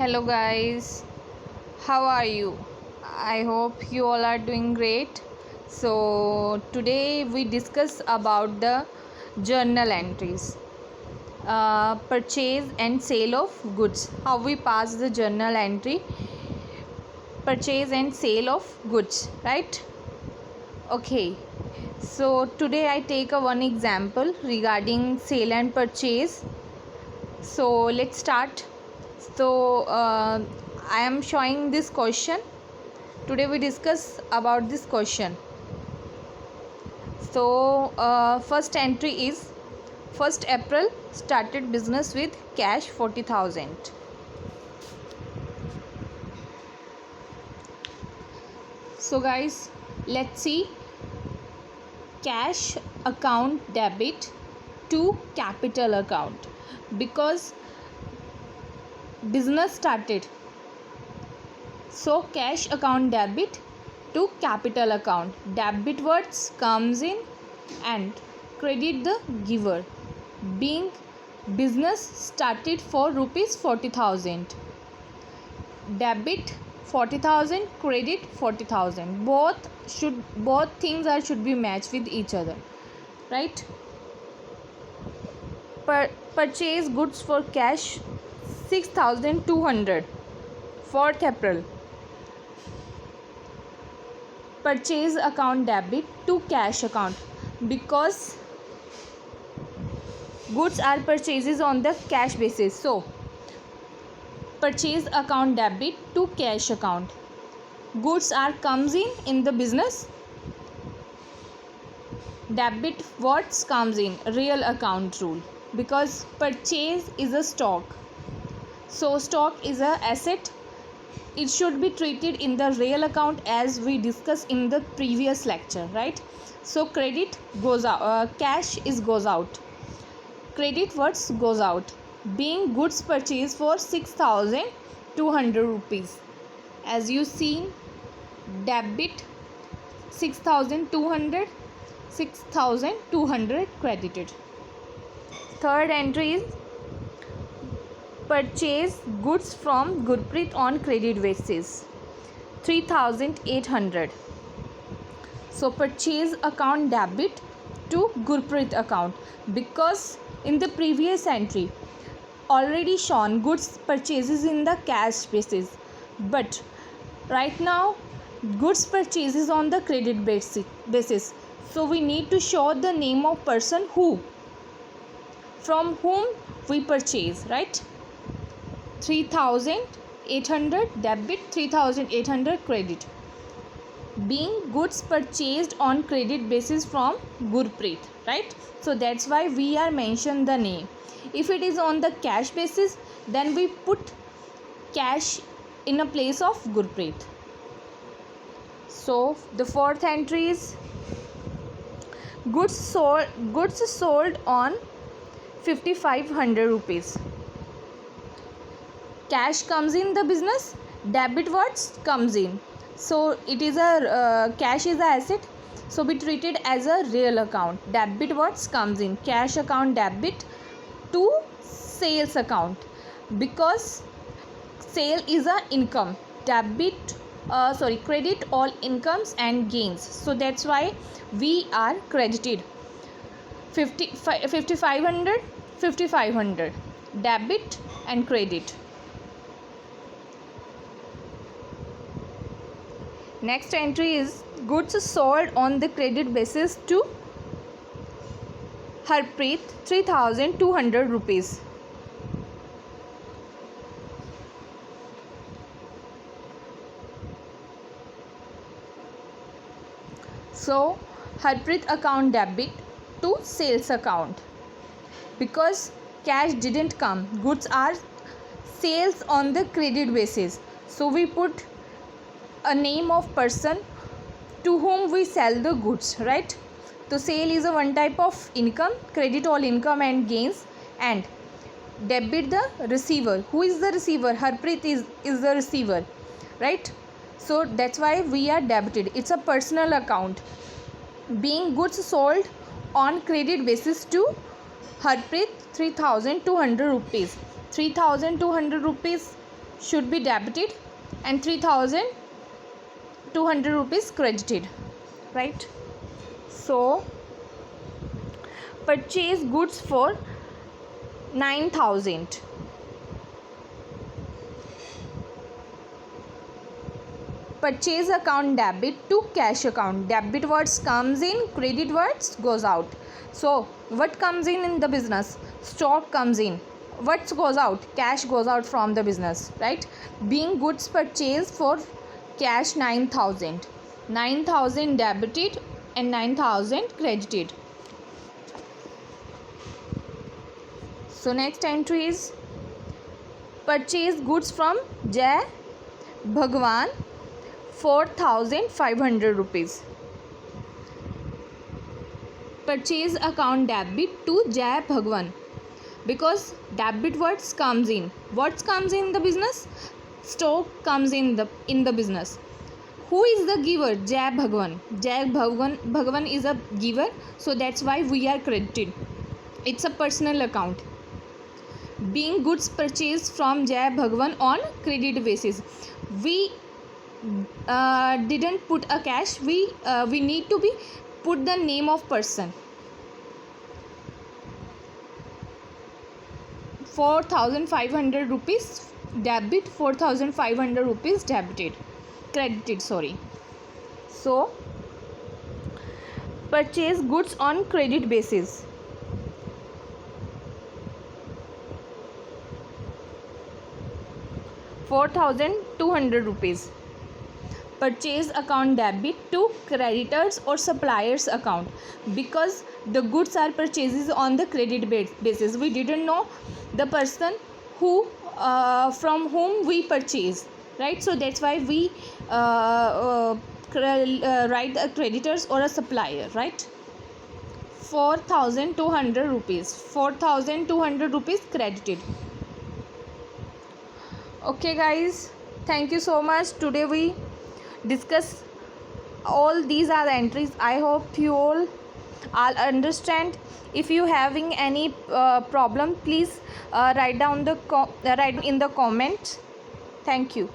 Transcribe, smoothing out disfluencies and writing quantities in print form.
Hello, guys. How are you? I hope you all are doing great. So, today we discuss about the journal entries, purchase and sale of goods. How we pass the journal entry, purchase and sale of goods, right? Okay. So, today I take a one example regarding sale and purchase. So, let's start. So, I am showing this question. Today we discuss about this question. So, first entry is 1st April started business with cash 40,000. So guys, let's see cash account debit to capital account, because business started. So cash account debit to capital account. Debit words comes in and credit the giver. Being business started for rupees 40,000. Debit 40,000, credit 40,000. Both things should be matched with each other, right? Purchase goods for cash 6,200. 4th April. Purchase account debit to cash account, because goods are purchases on the cash basis. So purchase account debit to cash account. Goods are comes in the business. Debit words comes in real account rule, because purchase is a stock. So stock is a asset. It should be treated in the real account as we discussed in the previous lecture, right? So credit goes out, cash is goes out, credit words goes out. Being goods purchased for 6,200 rupees. As you see, debit 6,200, 6,200 credited. Third entry is purchase goods from Gurpreet on credit basis 3,800. So purchase account debit to Gurpreet account, because in the previous entry already shown goods purchases in the cash basis, but right now goods purchases on the credit basis. So we need to show the name of person from whom we purchase, right? 3,800 debit, 3,800 credit. Being goods purchased on credit basis from Gurpreet, right? So that's why we are mention the name. If it is on the cash basis, then we put cash in a place of Gurpreet. So the fourth entry is goods sold on 5,500 rupees. Cash comes in the business, debit words comes in. So it is a cash is a asset, so be treated as a real account. Debit words comes in cash account debit to sales account, because sale is a income. Credit all incomes and gains. So that's why we are credited 5,500, 5,500 debit and credit. Next entry is goods sold on the credit basis to Harpreet 3,200 rupees. So Harpreet account debit to sales account, because cash didn't come, goods are sales on the credit basis. So we put a name of person to whom we sell the goods, right? So sale is a one type of income, credit all income and gains, and debit the receiver. Who is the receiver? Harpreet is the receiver, right? So that's why we are debited. It's a personal account. Being goods sold on credit basis to Harpreet 3,200 rupees. 3,200 rupees should be debited and 3,200 rupees credited, right? So purchase goods for 9,000. Purchase account debit to cash account. Debit words comes in, credit words goes out. So what comes in the business? Stock comes in. What goes out? Cash goes out from the business, right? Being goods purchased for cash 9,000. 9,000 debited and 9,000 credited. So next entry is purchase goods from Jai Bhagwan 4,500 rupees. Purchase account debit to Jai Bhagwan, because debit words comes in. What comes in the business? Stock comes in the business. Who is the giver? Jai Bhagwan. Jai Bhagwan is a giver, so that's why we are credited. It's a personal account. Being goods purchased from Jai Bhagwan on credit basis. We didn't put a cash. We need to be put the name of person. 4,500 rupees debit, 4,500 rupees debited, credited, sorry. So purchase goods on credit basis. ₹4,200. Purchase account debit to creditors or suppliers account, because the goods are purchases on the credit basis. We didn't know the person who from whom we purchase, right? So that's why we write a creditors or a supplier, right? 4,200 rupees. 4,200 rupees credited. Okay guys, thank you so much. Today we discuss all these are the entries. I hope you all understand. If you having any problem, please write in the comments. Thank you.